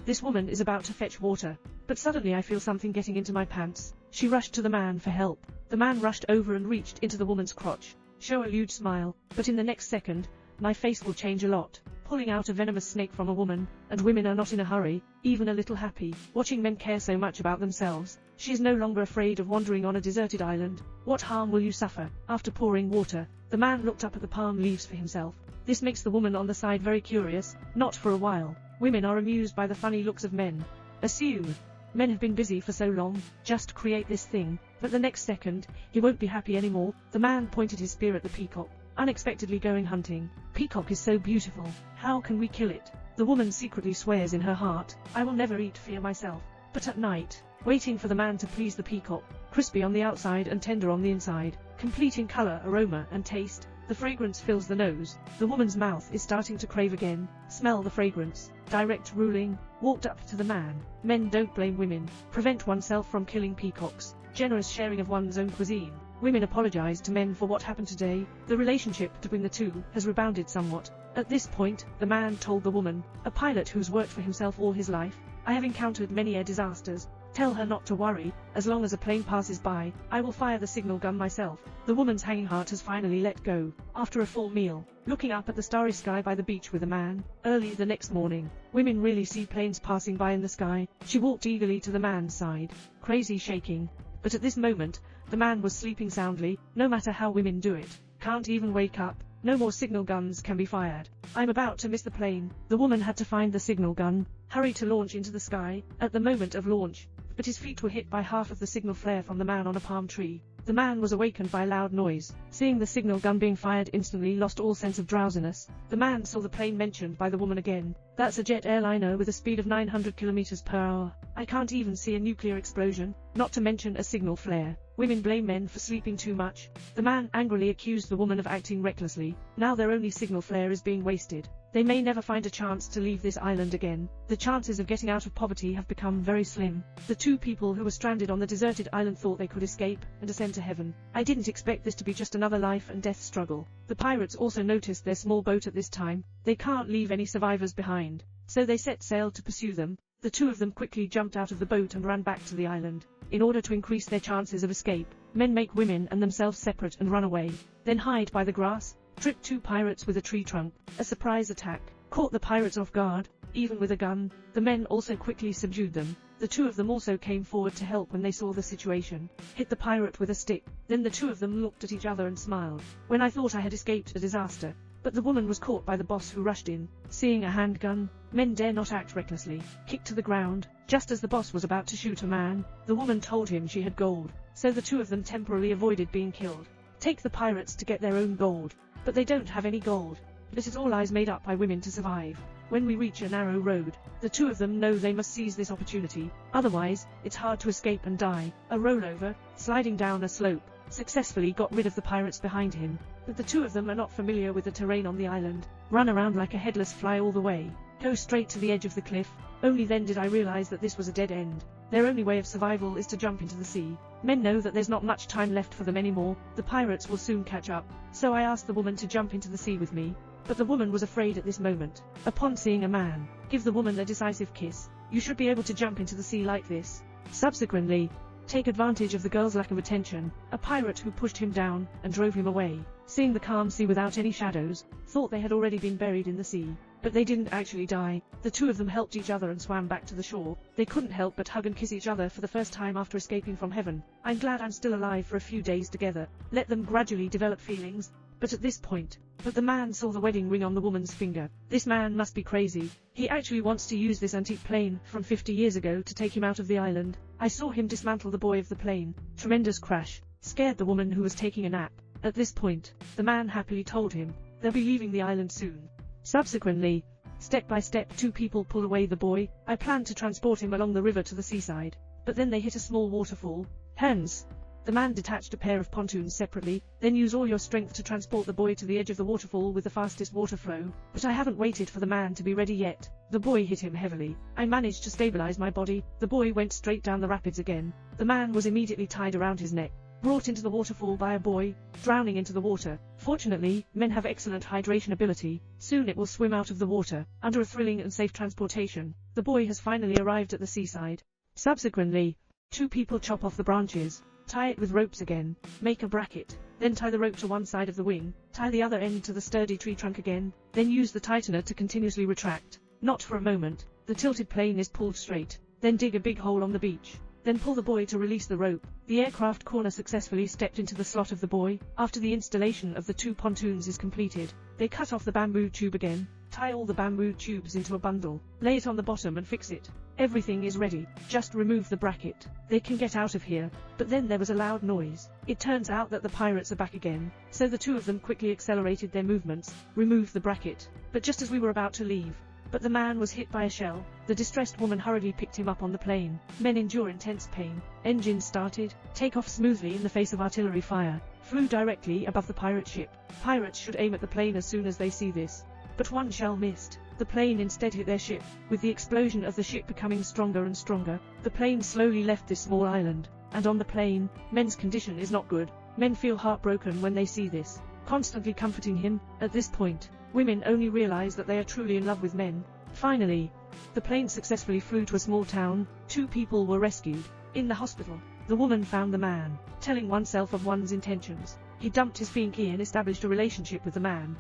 This woman is about to fetch water. But suddenly I feel something getting into my pants. She rushed to the man for help. The man rushed over and reached into the woman's crotch. Show a lewd smile, but in the next second, my face will change a lot. Pulling out a venomous snake from a woman, and women are not in a hurry, even a little happy, watching men care so much about themselves. She is no longer afraid of wandering on a deserted island. What harm will you suffer? After pouring water, the man looked up at the palm leaves for himself. This makes the woman on the side very curious, not for a while. Women are amused by the funny looks of men. Assume. Men have been busy for so long, just create this thing, but the next second, he won't be happy anymore. The man pointed his spear at the peacock, unexpectedly going hunting. Peacock is so beautiful, how can we kill it? The woman secretly swears in her heart, I will never eat fear myself. But at night, waiting for the man to please the peacock, crispy on the outside and tender on the inside, complete in color, aroma, and taste, the fragrance fills the nose. The woman's mouth is starting to crave again. Smell the fragrance. Direct ruling. Walked up to the man. Men don't blame women. Prevent oneself from killing peacocks. Generous sharing of one's own cuisine. Women apologize to men for what happened today. The relationship between the two has rebounded somewhat. At this point, the man told the woman, a pilot who's worked for himself all his life, I have encountered many air disasters. Tell her not to worry, as long as a plane passes by, I will fire the signal gun myself. The woman's hanging heart has finally let go. After a full meal, looking up at the starry sky by the beach with a man, early the next morning, women really see planes passing by in the sky. She walked eagerly to the man's side, crazy shaking. But at this moment, the man was sleeping soundly. No matter how women do it, can't even wake up. No more signal guns can be fired. I'm about to miss the plane. The woman had to find the signal gun, hurry to launch into the sky, at the moment of launch. But his feet were hit by half of the signal flare from the man on a palm tree. The man was awakened by a loud noise. Seeing the signal gun being fired, instantly lost all sense of drowsiness. The man saw the plane mentioned by the woman again. That's a jet airliner with a speed of 900 km per hour. I can't even see a nuclear explosion, not to mention a signal flare. Women blame men for sleeping too much. The man angrily accused the woman of acting recklessly. Now their only signal flare is being wasted. They may never find a chance to leave this island again. The chances of getting out of poverty have become very slim. The two people who were stranded on the deserted island thought they could escape and ascend to heaven. I didn't expect this to be just another life and death struggle. The pirates also noticed their small boat at this time. They can't leave any survivors behind, so they set sail to pursue them. The two of them quickly jumped out of the boat and ran back to the island. In order to increase their chances of escape, men make women and themselves separate and run away, then hide by the grass. Tripped two pirates with a tree trunk. A surprise attack caught the pirates off guard, even with a gun. The men also quickly subdued them. The two of them also came forward to help when they saw the situation. Hit the pirate with a stick. Then the two of them looked at each other and smiled. When I thought I had escaped a disaster. But the woman was caught by the boss, who rushed in. Seeing a handgun, men dare not act recklessly. Kicked to the ground. Just as the boss was about to shoot a man, the woman told him she had gold, so the two of them temporarily avoided being killed. Take the pirates to get their own gold. But they don't have any gold. This is all lies made up by women to survive. When we reach a narrow road, the two of them know they must seize this opportunity, otherwise, it's hard to escape and die. A rollover, sliding down a slope, successfully got rid of the pirates behind him. But the two of them are not familiar with the terrain on the island. Run around like a headless fly all the way. Go straight to the edge of the cliff. Only then did I realize that this was a dead end. Their only way of survival is to jump into the sea. Men know that there's not much time left for them anymore. The pirates will soon catch up. So I asked the woman to jump into the sea with me. But the woman was afraid at this moment. Upon seeing a man give the woman a decisive kiss, you should be able to jump into the sea like this. Subsequently, take advantage of the girl's lack of attention. A pirate who pushed him down and drove him away, seeing the calm sea without any shadows, thought they had already been buried in the sea. But they didn't actually die. The two of them helped each other and swam back to the shore. They couldn't help but hug and kiss each other for the first time after escaping from heaven. I'm glad I'm still alive for a few days together. Let them gradually develop feelings. But at this point, the man saw the wedding ring on the woman's finger. This man must be crazy. He actually wants to use this antique plane from 50 years ago to take him out of the island. I saw him dismantle the buoy of the plane. Tremendous crash. Scared the woman who was taking a nap. At this point, the man happily told him they'll be leaving the island soon. Subsequently, step by step, two people pull away the buoy. I planned to transport him along the river to the seaside. But then they hit a small waterfall. Hence, the man detached a pair of pontoons separately, then use all your strength to transport the buoy to the edge of the waterfall with the fastest water flow. But I haven't waited for the man to be ready yet. The buoy hit him heavily. I managed to stabilize my body. The buoy went straight down the rapids again. The man was immediately tied around his neck. brought into the waterfall by a boy, drowning into the water. Fortunately, men have excellent hydration ability. Soon it will swim out of the water. Under a thrilling and safe transportation, the boy has finally arrived at the seaside. Subsequently, 2 people chop off the branches, tie it with ropes again, make a bracket, then tie the rope to one side of the wing, tie the other end to the sturdy tree trunk again, then use the tightener to continuously retract. Not for a moment, the tilted plane is pulled straight, then dig a big hole on the beach. Then pull the buoy to release the rope. The aircraft corner successfully stepped into the slot of the buoy. After the installation of the 2 pontoons is completed, they cut off the bamboo tube again, tie all the bamboo tubes into a bundle, lay it on the bottom and fix it. Everything is ready, just remove the bracket. They can get out of here. But then there was a loud noise. It turns out that the pirates are back again, so the 2 of them quickly accelerated their movements, removed the bracket. But just as we were about to leave, the man was hit by a shell. The distressed woman hurriedly picked him up on the plane. Men endure intense pain. Engines started, take off smoothly in the face of artillery fire, flew directly above the pirate ship. Pirates should aim at the plane as soon as they see this. But one shell missed. The plane instead hit their ship. With the explosion of the ship becoming stronger and stronger, the plane slowly left this small island. And on the plane, men's condition is not good. Men feel heartbroken when they see this, constantly comforting him. At this point, women only realize that they are truly in love with men. Finally, the plane successfully flew to a small town. 2 people were rescued. In the hospital, the woman found the man, telling oneself of one's intentions. He dumped his pinky and established a relationship with the man.